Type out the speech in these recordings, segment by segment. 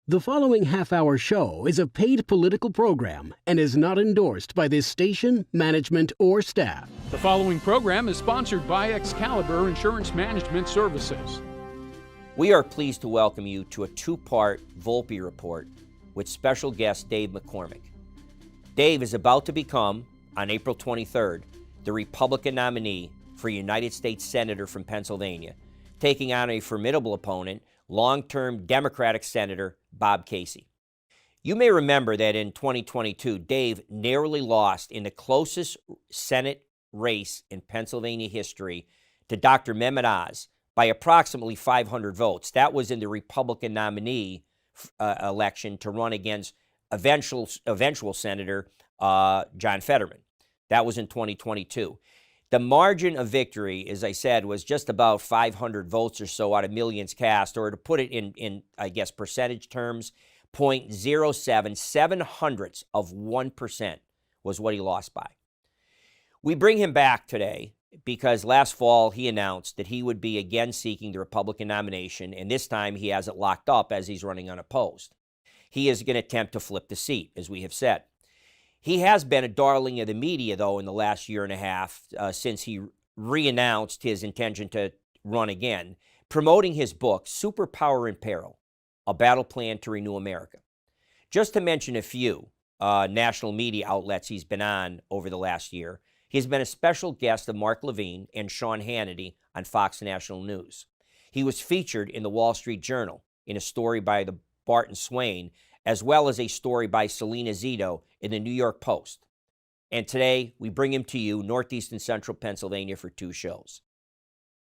The following half-hour show is a paid political program and is not endorsed by this station, management, or staff. The following program is sponsored by Excalibur Insurance Management Services. We are pleased to welcome you to a two-part Volpe report with special guest Dave McCormick. Dave is about to become, on April 23rd, the Republican nominee for United States Senator from Pennsylvania, taking on a formidable opponent, long-term Democratic Senator Bob Casey. You may remember that in 2022, Dave narrowly lost in the closest Senate race in Pennsylvania history to Dr. Mehmet Oz by approximately 500 votes. That was in the Republican nominee election to run against eventual Senator John Fetterman. That was in 2022. The margin of victory, as I said, was just about 500 votes or so out of millions cast, or to put it in I guess, percentage terms, 0.077 was what he lost by. We bring him back today because last fall he announced that he would be again seeking the Republican nomination, and this time he has it locked up as he's running unopposed. He is going to attempt to flip the seat, as we have said. He has been a darling of the media, though, in the last year and a half since he re-announced his intention to run again, promoting his book, Superpower in Peril, A Battle Plan to Renew America. Just to mention a few national media outlets he's been on over the last year, he's been a special guest of Mark Levine and Sean Hannity on Fox National News. He was featured in the Wall Street Journal in a story by the Barton Swain, as well as a story by Selena Zito in the New York Post. And today, we bring him to you, Northeast and Central Pennsylvania, for two shows.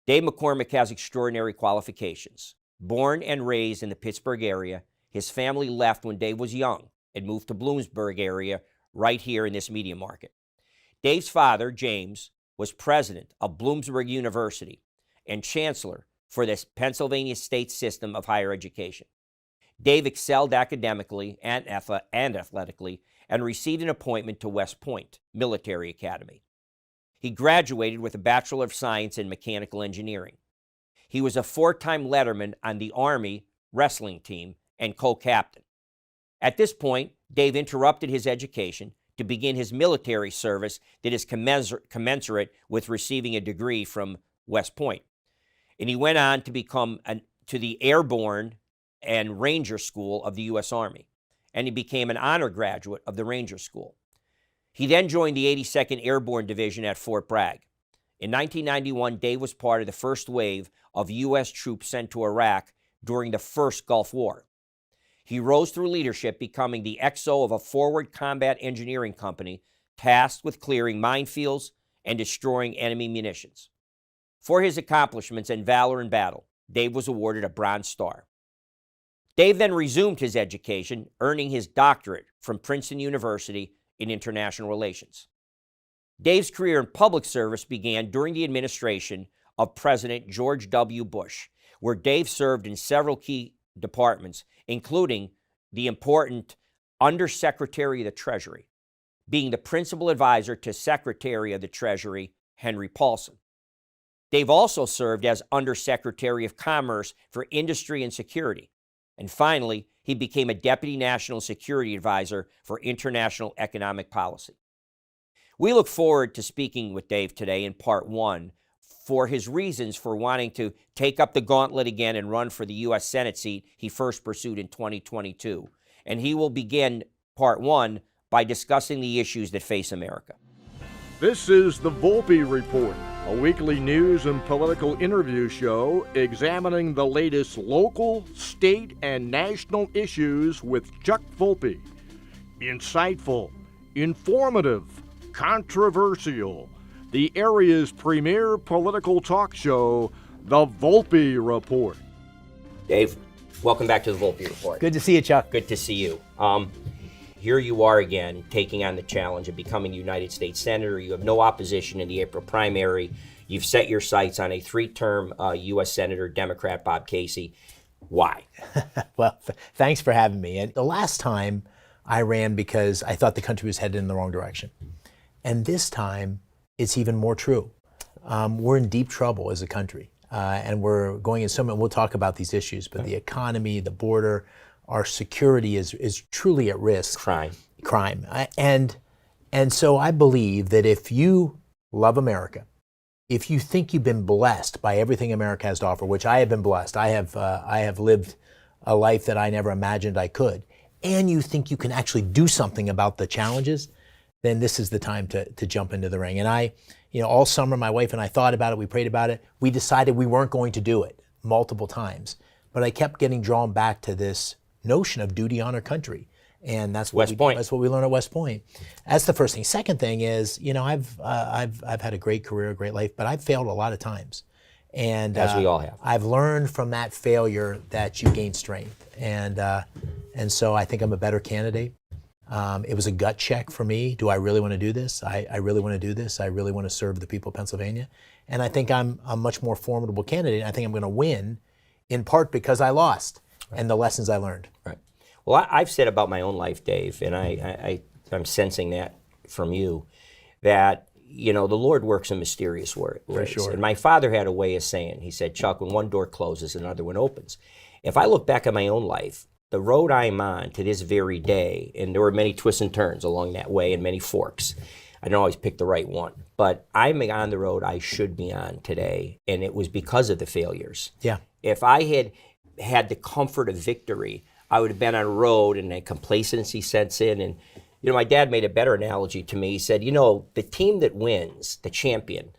Dave McCormick has extraordinary qualifications. Born and raised in the Pittsburgh area, his family left when Dave was young and moved to Bloomsburg area, right here in this media market. Dave's father, James, was president of Bloomsburg University and chancellor for the Pennsylvania state system of higher education. Dave excelled academically and athletically and received an appointment to West Point Military Academy. He graduated with a Bachelor of Science in Mechanical Engineering. He was a four-time letterman on the Army wrestling team and co-captain. At this point, Dave interrupted his education to begin his military service that is commensurate with receiving a degree from West Point. And he went on to become to the Airborne and Ranger School of the U.S. Army, and he became an honor graduate of the Ranger School. He then joined the 82nd Airborne Division at Fort Bragg. In 1991, Dave was part of the first wave of U.S. troops sent to Iraq during the first Gulf War. He rose through leadership, becoming the XO of a forward combat engineering company tasked with clearing minefields and destroying enemy munitions. For his accomplishments and valor in battle, Dave was awarded a Bronze Star. Dave then resumed his education, earning his doctorate from Princeton University in International Relations. Dave's career in public service began during the administration of President George W. Bush, where Dave served in several key departments, including the important Undersecretary of the Treasury, being the principal advisor to Secretary of the Treasury Henry Paulson. Dave also served as Undersecretary of Commerce for Industry and Security. And finally, he became a Deputy National Security Advisor for International Economic Policy. We look forward to speaking with Dave today in part one for his reasons for wanting to take up the gauntlet again and run for the U.S. Senate seat he first pursued in 2022. And he will begin part one by discussing the issues that face America. This is the Volpe Report, a weekly news and political interview show examining the latest local, state, and national issues with Chuck Volpe. Insightful, informative, controversial, the area's premier political talk show, the Volpe Report. Dave, welcome back to the Volpe Report. Good to see you, Chuck. Good to see you. Here you are again, taking on the challenge of becoming United States Senator. You have no opposition in the April primary. You've set your sights on a three-term U.S. Senator, Democrat Bob Casey. Why? Well, thanks for having me. And the last time I ran because I thought the country was headed in the wrong direction. And this time, it's even more true. We're in deep trouble as a country. And we're going in so many, we'll talk about these issues, but the economy, the border, our security is truly at risk. Crime. And so I believe that if you love America, if you think you've been blessed by everything America has to offer, which I have been blessed, I have lived a life that I never imagined I could, and you think you can actually do something about the challenges, then this is the time to jump into the ring. And all summer, my wife and I thought about it, we prayed about it, we decided we weren't going to do it multiple times. But I kept getting drawn back to this notion of duty, honor, country. And that's what that's what we learned at West Point. That's the first thing. Second thing is, I've had a great career, a great life, but I've failed a lot of times. And as we all have. I've learned from that failure that you gain strength. And so I think I'm a better candidate. It was a gut check for me. Do I really want to do this? I really want to do this. I really want to serve the people of Pennsylvania. And I think I'm a much more formidable candidate. I think I'm going to win, in part because I lost and the lessons I learned. Right. Well, I've said about my own life, Dave, and I'm sensing that from you, that, the Lord works in mysterious ways. For sure. And my father had a way of saying, he said, Chuck, when one door closes, another one opens. If I look back at my own life, the road I'm on to this very day, and there were many twists and turns along that way and many forks. I don't always pick the right one, but I'm on the road I should be on today, and it was because of the failures. Yeah. If I had the comfort of victory, I would have been on a road and then complacency sets in. And, my dad made a better analogy to me. He said, the team that wins, the champion,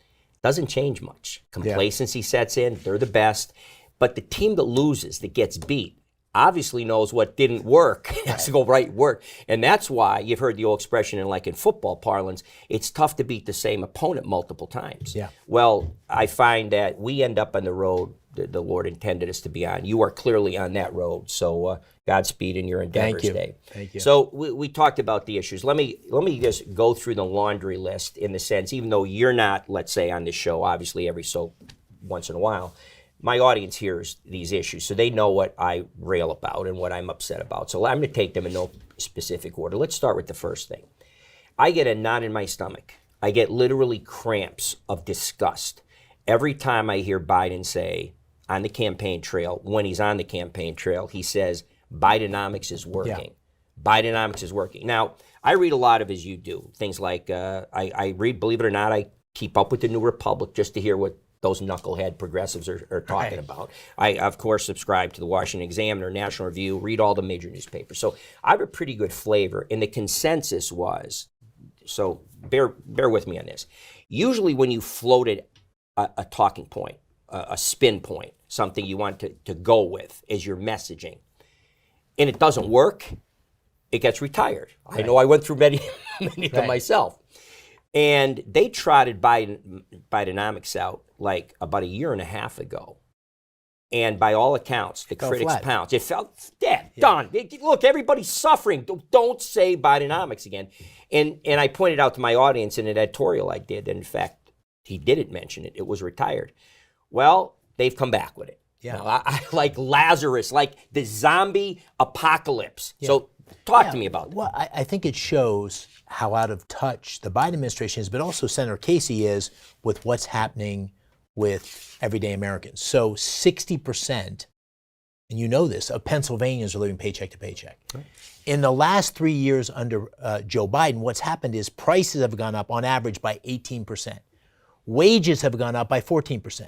doesn't change much. Complacency sets in, they're the best. But the team that loses, that gets beat, obviously knows what didn't work, has to go right work. And that's why you've heard the old expression in football parlance, it's tough to beat the same opponent multiple times. Yeah. Well, I find that we end up on the road the Lord intended us to be on. You are clearly on that road. So Godspeed in your endeavors, Dave. Thank you. So we talked about the issues. Let me just go through the laundry list in the sense, even though you're not, let's say, on this show, obviously every so once in a while, my audience hears these issues, so they know what I rail about and what I'm upset about. So I'm going to take them in no specific order. Let's start with the first thing. I get a knot in my stomach. I get literally cramps of disgust every time I hear Biden say on the campaign trail, when he's on the campaign trail, he says, Bidenomics is working. Yeah. Bidenomics is working. Now, I read a lot of, as you do, things like, I read, believe it or not, I keep up with the New Republic just to hear what those knucklehead progressives are talking about. I, of course, subscribe to the Washington Examiner, National Review, read all the major newspapers. So I have a pretty good flavor. And the consensus was, so bear with me on this. Usually when you floated a talking point, a spin point, something you want to go with as your messaging, and it doesn't work, it gets retired. Right. I know I went through many of them myself. And they trotted Bidenomics out like about a year and a half ago. And by all accounts, the critics pounced. It felt dead, done. Look, everybody's suffering. Don't say Bidenomics again. And I pointed out to my audience in an editorial I did, and in fact, he didn't mention it. It was retired. Well, they've come back with it. Yeah. Now, I like Lazarus, like the zombie apocalypse. Yeah. So talk to me about that. Well, I think it shows how out of touch the Biden administration is, but also Senator Casey is with what's happening with everyday Americans. So 60%, and you know this, of Pennsylvanians are living paycheck to paycheck. Right. In the last 3 years under Joe Biden, what's happened is prices have gone up on average by 18%. Wages have gone up by 14%.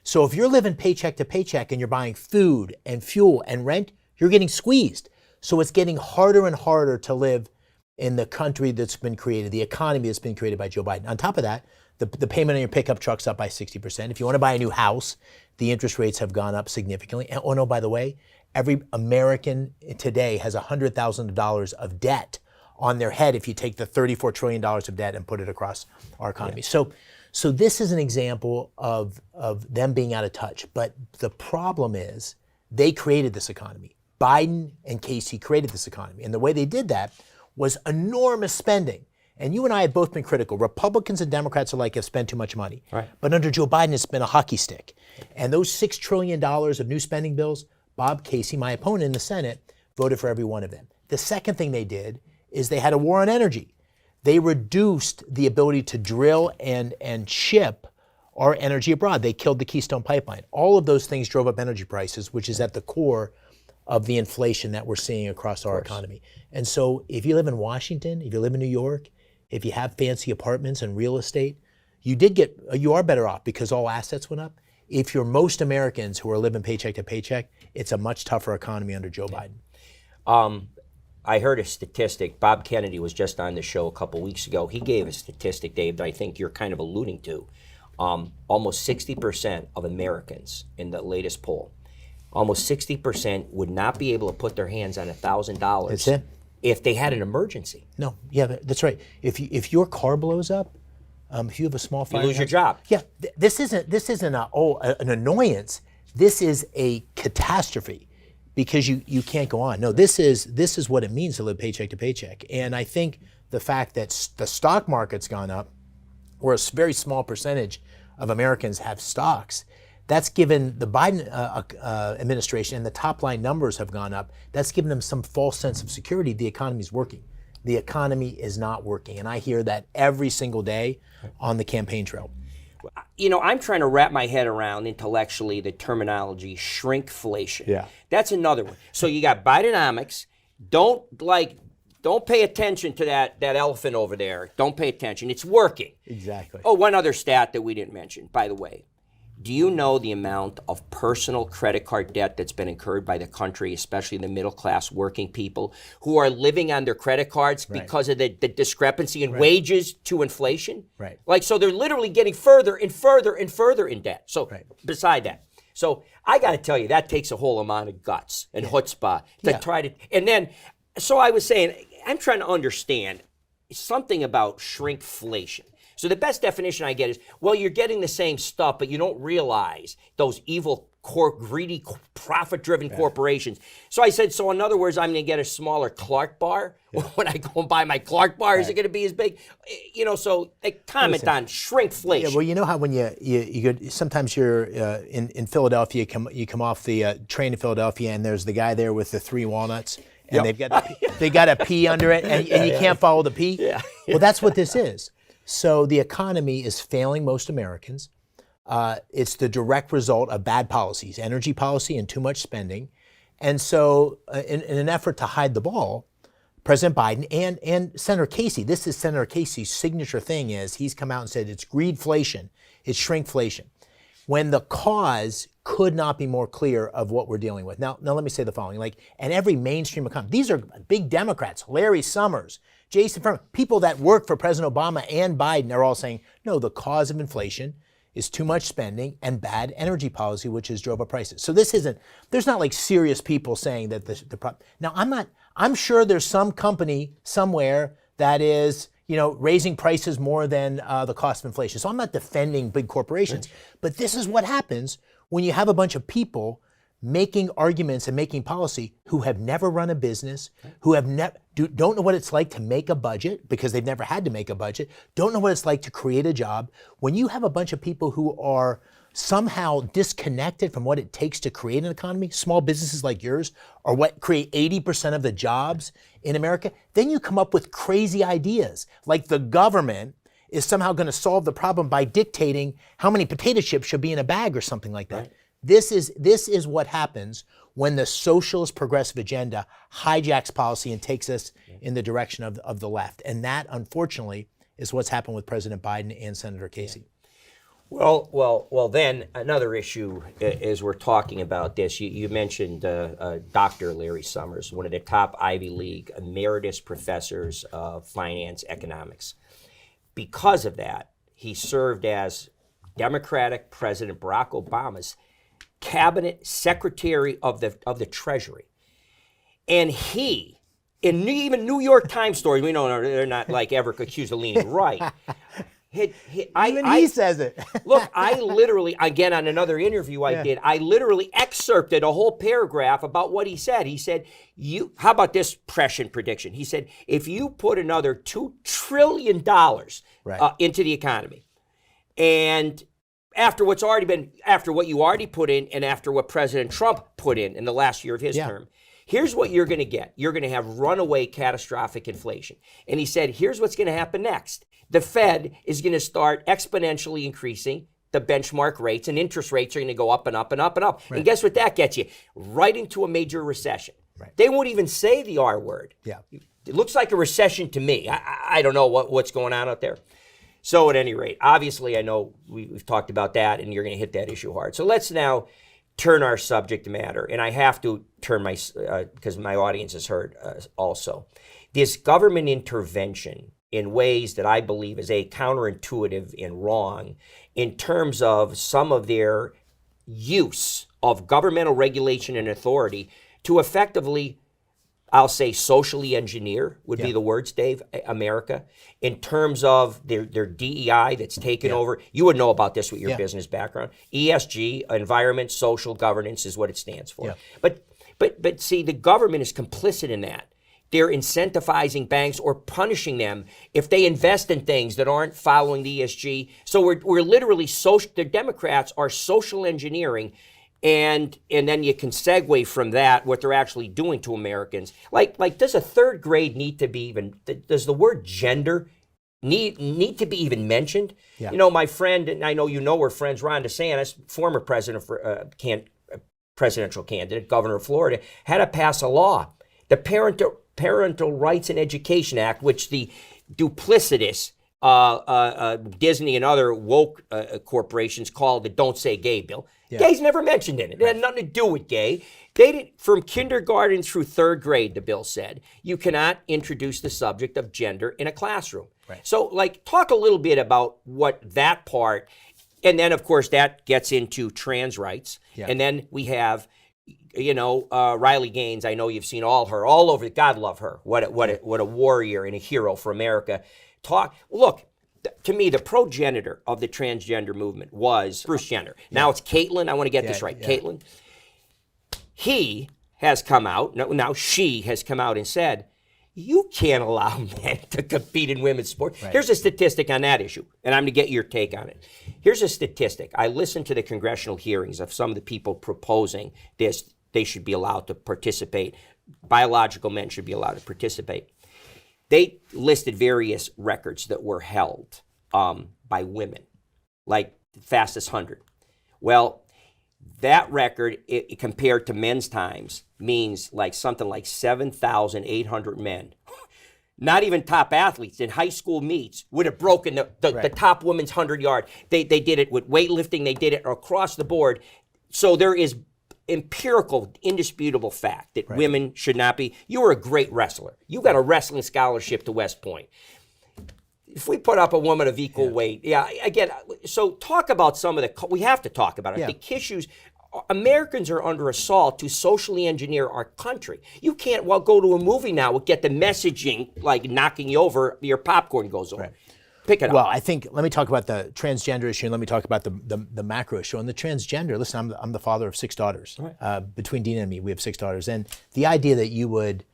So if you're living paycheck to paycheck and you're buying food and fuel and rent, you're getting squeezed. So it's getting harder and harder to live in the country that's been created, the economy that's been created by Joe Biden. On top of that, the payment on your pickup truck's up by 60%. If you want to buy a new house, the interest rates have gone up significantly. And, oh no, by the way, every American today has $100,000 of debt on their head if you take the $34 trillion of debt and put it across our economy. Yeah. So this is an example of them being out of touch. But the problem is they created this economy. Biden and Casey created this economy. And the way they did that was enormous spending. And you and I have both been critical. Republicans and Democrats alike have spent too much money. Right. But under Joe Biden, it's been a hockey stick. And those $6 trillion of new spending bills, Bob Casey, my opponent in the Senate, voted for every one of them. The second thing they did is they had a war on energy. They reduced the ability to drill and ship our energy abroad. They killed the Keystone Pipeline. All of those things drove up energy prices, which is at the core of the inflation that we're seeing across our economy. And so if you live in Washington, if you live in New York, if you have fancy apartments and real estate, you are better off because all assets went up. If you're most Americans who are living paycheck to paycheck, it's a much tougher economy under Joe Biden. I heard a statistic. Bob Kennedy was just on the show a couple weeks ago. He gave a statistic, Dave, that I think you're kind of alluding to. Almost 60% of Americans in the latest poll, almost 60% would not be able to put their hands on $1,000 That's it. if they had an emergency. No, yeah, that's right. If your car blows up, if you have a small fire, You lose your job. Yeah, this isn't an annoyance. This is a catastrophe because you can't go on. No, this is what it means to live paycheck to paycheck. And I think the fact that the stock market's gone up, where a very small percentage of Americans have stocks, that's given the Biden administration, and the top line numbers have gone up, that's given them some false sense of security. The economy's working. The economy is not working. And I hear that every single day on the campaign trail. You know, I'm trying to wrap my head around intellectually the terminology shrinkflation. Yeah. That's another one. So you got Bidenomics. Don't pay attention to that elephant over there. Don't pay attention. It's working. Exactly. Oh, one other stat that we didn't mention, by the way. Do you know the amount of personal credit card debt that's been incurred by the country, especially the middle class working people who are living on their credit cards because of the discrepancy in wages to inflation? Right. Like, so they're literally getting further and further and further in debt. So beside that. So I got to tell you, that takes a whole amount of guts and chutzpah to try to, and then, so I was saying, I'm trying to understand something about shrinkflation. So the best definition I get is, well, you're getting the same stuff, but you don't realize those evil, greedy, profit-driven corporations. So I said, so in other words, I'm going to get a smaller Clark bar when I go and buy my Clark bar. Is it going to be as big? You know, so they comment on shrinkflation. Yeah, well, you know how when you go, sometimes you're in Philadelphia, you come off the train to Philadelphia, and there's the guy there with the 3 walnuts, and they got a P under it, and you can't follow the P. Yeah. Well, that's what this is. So the economy is failing most Americans. It's the direct result of bad policies, energy policy and too much spending. And so in an effort to hide the ball, President Biden and Senator Casey, this is Senator Casey's signature thing, is he's come out and said it's greedflation, it's shrinkflation, when the cause could not be more clear of what we're dealing with. Now let me say the following, and every mainstream economist, these are big Democrats, Larry Summers, Jason Furman, people that work for President Obama and Biden are all saying, no, the cause of inflation is too much spending and bad energy policy, which has drove up prices. So there's not serious people saying that the problem. Now, I'm sure there's some company somewhere that is, raising prices more than the cost of inflation. So I'm not defending big corporations, but this is what happens when you have a bunch of people making arguments and making policy who have never run a business, who don't know what it's like to make a budget because they've never had to make a budget, don't know what it's like to create a job. When you have a bunch of people who are somehow disconnected from what it takes to create an economy, small businesses like yours are what create 80% of the jobs in America, then you come up with crazy ideas, like the government is somehow going to solve the problem by dictating how many potato chips should be in a bag or something like that. Right. This is what happens when the socialist progressive agenda hijacks policy and takes us in the direction of the left. And that, unfortunately, is what's happened with President Biden and Senator Casey. Well, then another issue as we're talking about this, you mentioned Dr. Larry Summers, one of the top Ivy League emeritus professors of finance economics. Because of that, he served as Democratic President Barack Obama's cabinet secretary of the Treasury. And he, in even New York Times stories, we know they're not ever accused of leaning right. He says it. Look, I literally, again, on another interview I did, I literally excerpted a whole paragraph about what he said. He said, how about this prescient prediction? He said, if you put another $2 trillion into the economy, and after what you already put in, and after what President Trump put in the last year of his term, here's what you're going to get. You're going to have runaway catastrophic inflation. And he said, here's what's going to happen next. The Fed is going to start exponentially increasing the benchmark rates, and interest rates are going to go up and up and up and up. And guess what that gets you? Right into a major recession. They won't even say the R word. It looks like a recession to me. I don't know what's going on out there. So at any rate, obviously I know we've talked about that, and you're going to hit that issue hard. So let's now turn our subject matter, and I have to turn my, because my audience has heard also. This government intervention in ways that I believe is counterintuitive and wrong in terms of some of their use of governmental regulation and authority to effectively, I'll say, socially engineer would be the words, Dave, America, in terms of their DEI that's taken over. You would know about this with your business background. ESG, environment, social governance, is what it stands for. But see, the government is complicit in that. They're incentivizing banks or punishing them if they invest in things that aren't following the ESG. So we're literally, the Democrats are social engineering. And then you can segue from that what they're actually doing to Americans. Like does a third grade need to be even, does the word gender need to be even mentioned? You know, my friend, and I know you know we're friends, Ron DeSantis, former presidential candidate, governor of Florida, had to pass a law, the Parental Rights and Education Act, which the duplicitous Disney and other woke corporations call the Don't Say Gay bill. Gay's never mentioned in it. It had nothing to do with gay. They didn't, from kindergarten through third grade, the bill said, you cannot introduce the subject of gender in a classroom. So, like, talk a little bit about what that part, and then, of course, that gets into trans rights. And then we have, you know, Riley Gaines. I know you've seen all over. God love her. What a warrior and a hero for America. Look. To me, the progenitor of the transgender movement was Bruce Jenner. Now it's Caitlyn. I want to get this right. Caitlyn. He has come out, now she has come out and said, you can't allow men to compete in women's sports. Here's a statistic on that issue, and I'm going to get your take on it. Here's a statistic. I listened to the congressional hearings of some of the people proposing this. They should be allowed to participate. Biological men should be allowed to participate. They listed various records that were held by women, like the fastest 100. Well, that record, it compared to men's times, means like something like 7,800 men, not even top athletes in high school meets, would have broken the top women's 100-yard. They did it with weightlifting. They did it across the board. So there is empirical, indisputable fact that women should not be. You were a great wrestler. You got a wrestling scholarship to West Point. If we put up a woman of equal weight, again, so talk about some of we have to talk about it. The issues, Americans are under assault to socially engineer our country. You can't, go to a movie now and get the messaging like knocking you over, your popcorn goes over. Pick it up. Well, I think, let me talk about the transgender issue, and let me talk about the macro issue. On the transgender, listen, I'm the father of 6 daughters. Between Dina and me, we have 6 daughters. And the idea that you would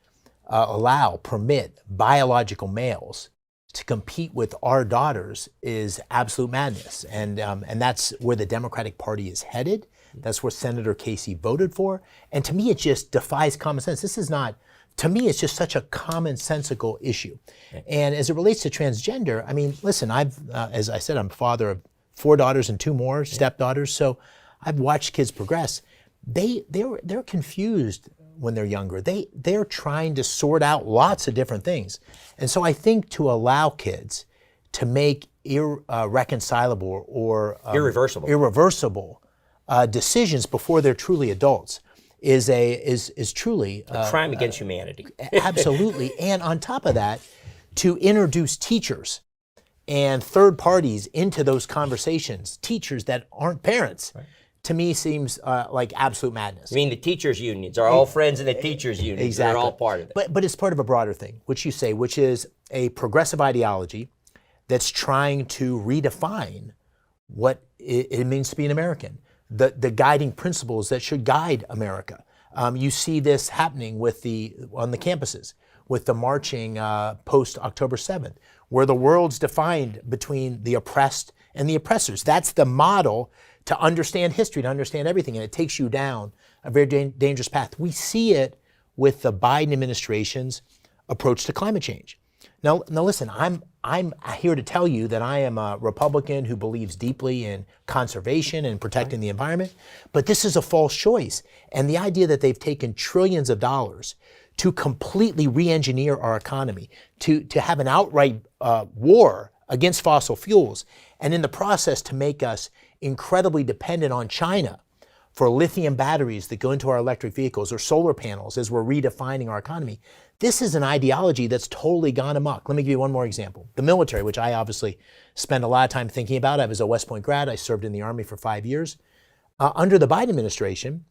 permit biological males to compete with our daughters is absolute madness. And that's where the Democratic Party is headed. That's where Senator Casey voted for. And to me, it just defies common sense. This is not, to me, it's just such a commonsensical issue. And as it relates to transgender, I mean, listen, as I said, I'm father of 4 daughters and 2 more stepdaughters. So I've watched kids progress. They're confused when they're younger. They're trying to sort out lots of different things. And so I think to allow kids to make irreconcilable or irreversible decisions before they're truly adults is truly a crime against humanity. Absolutely. And on top of that, to introduce teachers and third parties into those conversations, teachers that aren't parents, to me seems like absolute madness. I mean, the teachers' unions are all friends in the teachers' unions. Exactly. They're all part of it. But it's part of a broader thing, which is a progressive ideology that's trying to redefine what it means to be an American. The guiding principles that should guide America. You see this happening on the campuses with the marching post October 7th, where the world's defined between the oppressed and the oppressors. That's the model to understand history, to understand everything, and it takes you down a very dangerous path. We see it with the Biden administration's approach to climate change. Now listen, I'm here to tell you that I am a Republican who believes deeply in conservation and protecting the environment, but this is a false choice. And the idea that they've taken trillions of dollars to completely re-engineer our economy, to have an outright war against fossil fuels, and in the process to make us incredibly dependent on China for lithium batteries that go into our electric vehicles or solar panels as we're redefining our economy. This is an ideology that's totally gone amok. Let me give you one more example. The military, which I obviously spend a lot of time thinking about. I was a West Point grad. I served in the Army for 5 years. Under the Biden administration,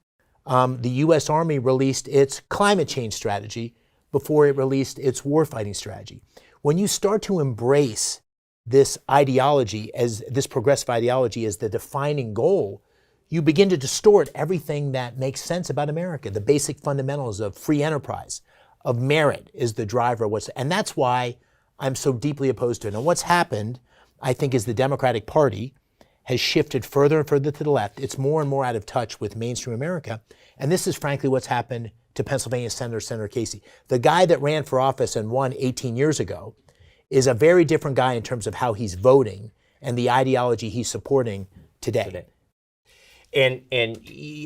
the U.S. Army released its climate change strategy before it released its warfighting strategy. When you start to embrace this ideology, as this progressive ideology, as the defining goal, you begin to distort everything that makes sense about America. The basic fundamentals of free enterprise, of merit is the driver of what's, and that's why I'm so deeply opposed to it. And what's happened, I think, is the Democratic Party has shifted further and further to the left. It's more and more out of touch with mainstream America. And this is frankly what's happened to Pennsylvania Senator Casey. The guy that ran for office and won 18 years ago is a very different guy in terms of how he's voting and the ideology he's supporting today. And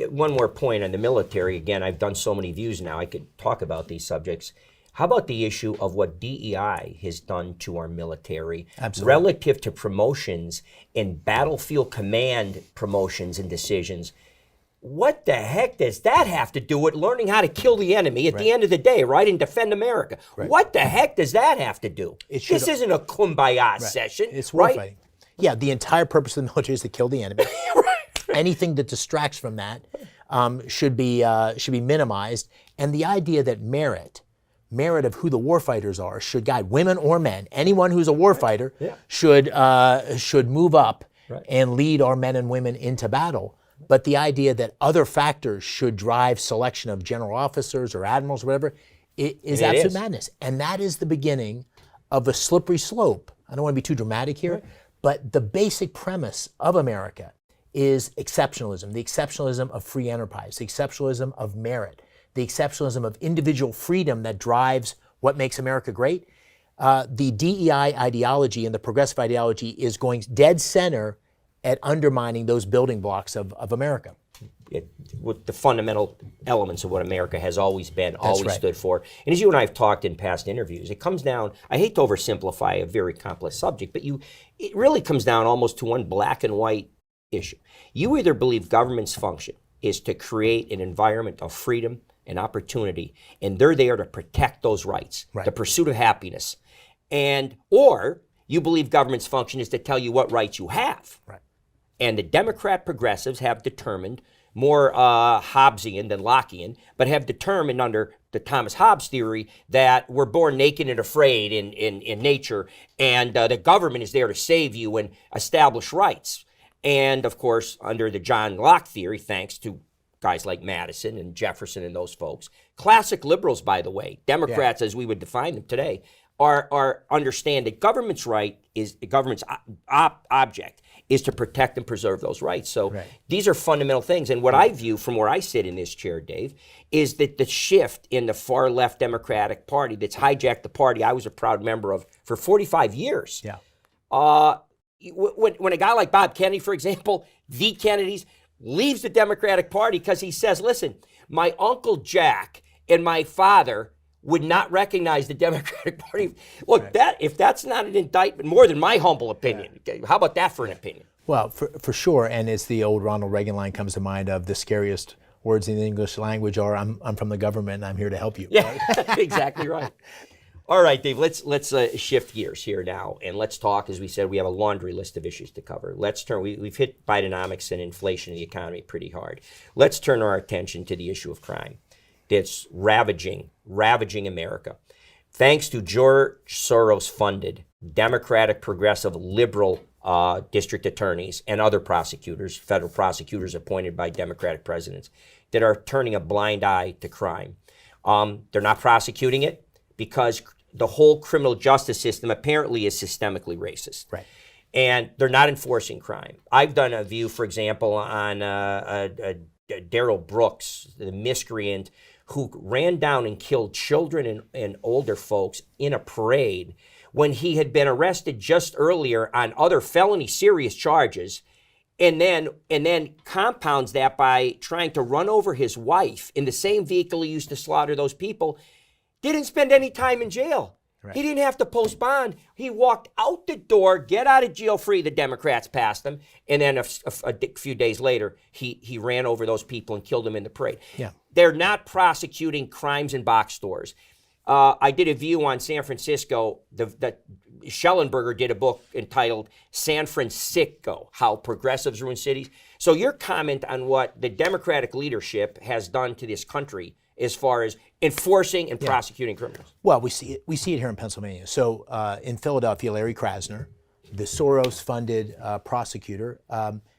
one more point on the military. Again, I've done so many views now, I could talk about these subjects. How about the issue of what DEI has done to our military relative to promotions and battlefield command promotions and decisions? What the heck does that have to do with learning how to kill the enemy at the end of the day, right, and defend America? Right. What the heck does that have to do? This isn't a kumbaya session, it's right? Warfighting. Yeah, the entire purpose of the military is to kill the enemy. Anything that distracts from that should be minimized. And the idea that merit of who the warfighters are should guide women or men. Anyone who's a warfighter should move up and lead our men and women into battle. But the idea that other factors should drive selection of general officers or admirals or whatever is absolute madness. And that is the beginning of a slippery slope. I don't want to be too dramatic here, but the basic premise of America is exceptionalism, the exceptionalism of free enterprise, the exceptionalism of merit, the exceptionalism of individual freedom that drives what makes America great. The DEI ideology and the progressive ideology is going dead center at undermining those building blocks of America. With the fundamental elements of what America has always been, always stood for. And as you and I have talked in past interviews, it comes down, I hate to oversimplify a very complex subject, but it really comes down almost to one black and white issue. You either believe government's function is to create an environment of freedom and opportunity, and they're there to protect those rights, the pursuit of happiness, or you believe government's function is to tell you what rights you have. And the Democrat progressives have determined, more Hobbesian than Lockean, but have determined under the Thomas Hobbes theory that we're born naked and afraid in nature, and the government is there to save you and establish rights. And of course, under the John Locke theory, thanks to guys like Madison and Jefferson and those folks, classic liberals, by the way, Democrats as we would define them today, are understand that government's object is to protect and preserve those rights. So these are fundamental things. And what I view from where I sit in this chair, Dave, is that the shift in the far left Democratic Party that's hijacked the party I was a proud member of for 45 years. When a guy like Bob Kennedy, for example, the Kennedys, leaves the Democratic Party because he says, listen, my Uncle Jack and my father would not recognize the Democratic Party. Look, if that's not an indictment, more than my humble opinion, how about that for an opinion? Well, for sure, and it's the old Ronald Reagan line comes to mind of the scariest words in the English language are, I'm from the government and I'm here to help you. Yeah, exactly right. All right, Dave, let's shift gears here now, and let's talk, as we said, we have a laundry list of issues to cover. Let's turn, we've hit Bidenomics and inflation in the economy pretty hard. Let's turn our attention to the issue of crime that's ravaging America. Thanks to George Soros-funded Democratic, progressive, liberal district attorneys and other prosecutors, federal prosecutors appointed by Democratic presidents, that are turning a blind eye to crime. They're not prosecuting it because the whole criminal justice system apparently is systemically racist. And they're not enforcing crime. I've done a view, for example, on Darrell Brooks, the miscreant who ran down and killed children and older folks in a parade when he had been arrested just earlier on other felony serious charges, and then compounds that by trying to run over his wife in the same vehicle he used to slaughter those people, didn't spend any time in jail. Right. He didn't have to post bond. He walked out the door, get out of jail free. The Democrats passed him. And then a few days later, he ran over those people and killed them in the parade. Yeah. They're not prosecuting crimes in box stores. I did a view on San Francisco. Schellenberger did a book entitled San Francisco, How Progressives Ruin Cities. So your comment on what the Democratic leadership has done to this country as far as enforcing and prosecuting criminals? Well, we see it here in Pennsylvania. So in Philadelphia, Larry Krasner, the Soros-funded prosecutor,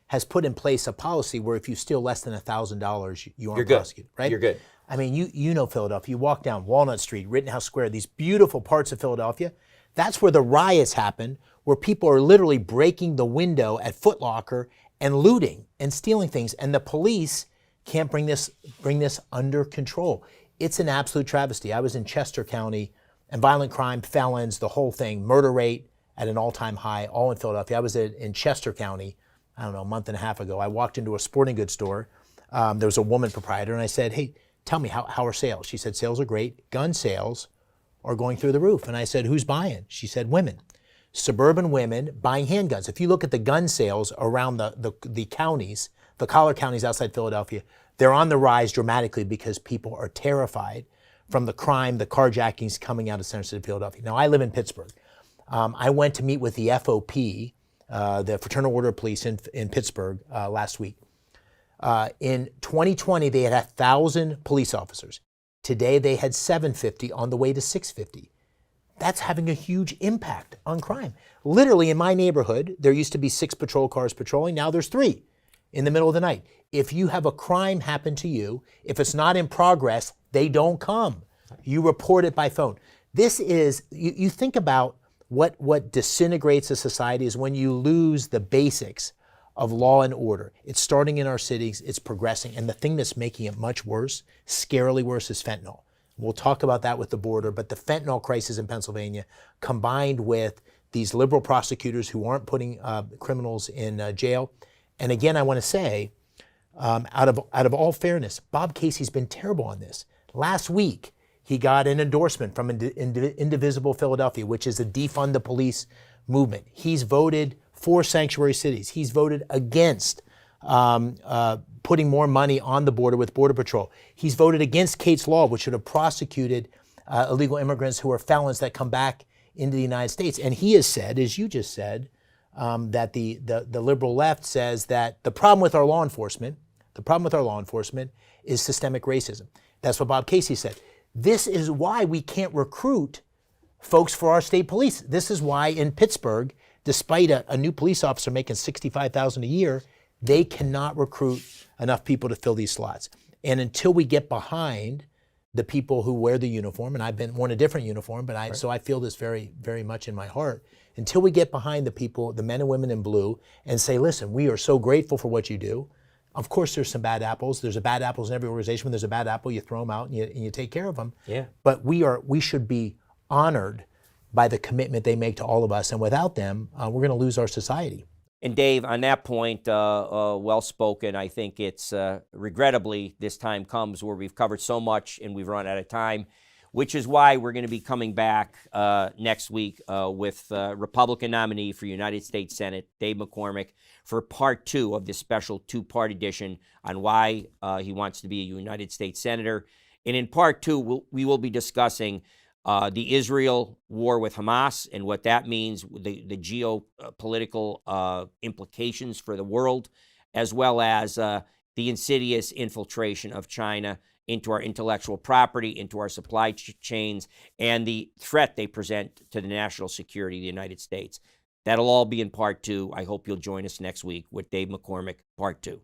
has put in place a policy where if you steal less than $1,000, you aren't prosecuted, right? You're good. I mean, you know Philadelphia. You walk down Walnut Street, Rittenhouse Square, these beautiful parts of Philadelphia. That's where the riots happen, where people are literally breaking the window at Foot Locker and looting and stealing things, and the police can't bring this under control. It's an absolute travesty. I was in Chester County, and violent crime, felons, the whole thing, murder rate at an all-time high, all in Philadelphia. I was in Chester County, I don't know, a month and a half ago. I walked into a sporting goods store. There was a woman proprietor, and I said, hey, tell me, how are sales? She said, sales are great. Gun sales are going through the roof. And I said, who's buying? She said, women. Suburban women buying handguns. If you look at the gun sales around the counties, the collar counties outside Philadelphia, they're on the rise dramatically because people are terrified from the crime, the carjackings coming out of Center City, Philadelphia. Now, I live in Pittsburgh. I went to meet with the FOP, the Fraternal Order of Police in Pittsburgh last week. In 2020, they had 1,000 police officers. Today, they had 750 on the way to 650. That's having a huge impact on crime. Literally, in my neighborhood, there used to be 6 patrol cars patrolling. Now there's 3 in the middle of the night. If you have a crime happen to you, if it's not in progress, they don't come. You report it by phone. This is, you think about what disintegrates a society is when you lose the basics of law and order. It's starting in our cities, it's progressing, and the thing that's making it much worse, scarily worse, is fentanyl. We'll talk about that with the border, but the fentanyl crisis in Pennsylvania, combined with these liberal prosecutors who aren't putting criminals in jail. And again, I want to say, out of all fairness, Bob Casey's been terrible on this. Last week, he got an endorsement from Indivisible Philadelphia, which is a defund the police movement. He's voted for sanctuary cities. He's voted against putting more money on the border with Border Patrol. He's voted against Kate's Law, which should have prosecuted illegal immigrants who are felons that come back into the United States. And he has said, as you just said, that the liberal left says that the problem with our law enforcement is systemic racism. That's what Bob Casey said. This is why we can't recruit folks for our state police. This is why in Pittsburgh, despite a new police officer making $65,000 a year, they cannot recruit enough people to fill these slots. And until we get behind the people who wear the uniform, and I've worn a different uniform, but so I feel this very, very much in my heart. Until we get behind the people, the men and women in blue, and say, listen, we are so grateful for what you do. Of course, there's some bad apples. There's bad apples in every organization. When there's a bad apple, you throw them out and you take care of them. Yeah. But we should be honored by the commitment they make to all of us. And without them, we're going to lose our society. And Dave, on that point, well spoken. I think it's regrettably this time comes where we've covered so much and we've run out of time, which is why we're going to be coming back next week with Republican nominee for United States Senate, Dave McCormick, for part 2 of this special 2-part edition on why he wants to be a United States Senator. And in part 2, we will be discussing the Israel war with Hamas and what that means, the geopolitical implications for the world, as well as the insidious infiltration of China into our intellectual property, into our supply chains, and the threat they present to the national security of the United States. That'll all be in part 2. I hope you'll join us next week with Dave McCormick, part 2.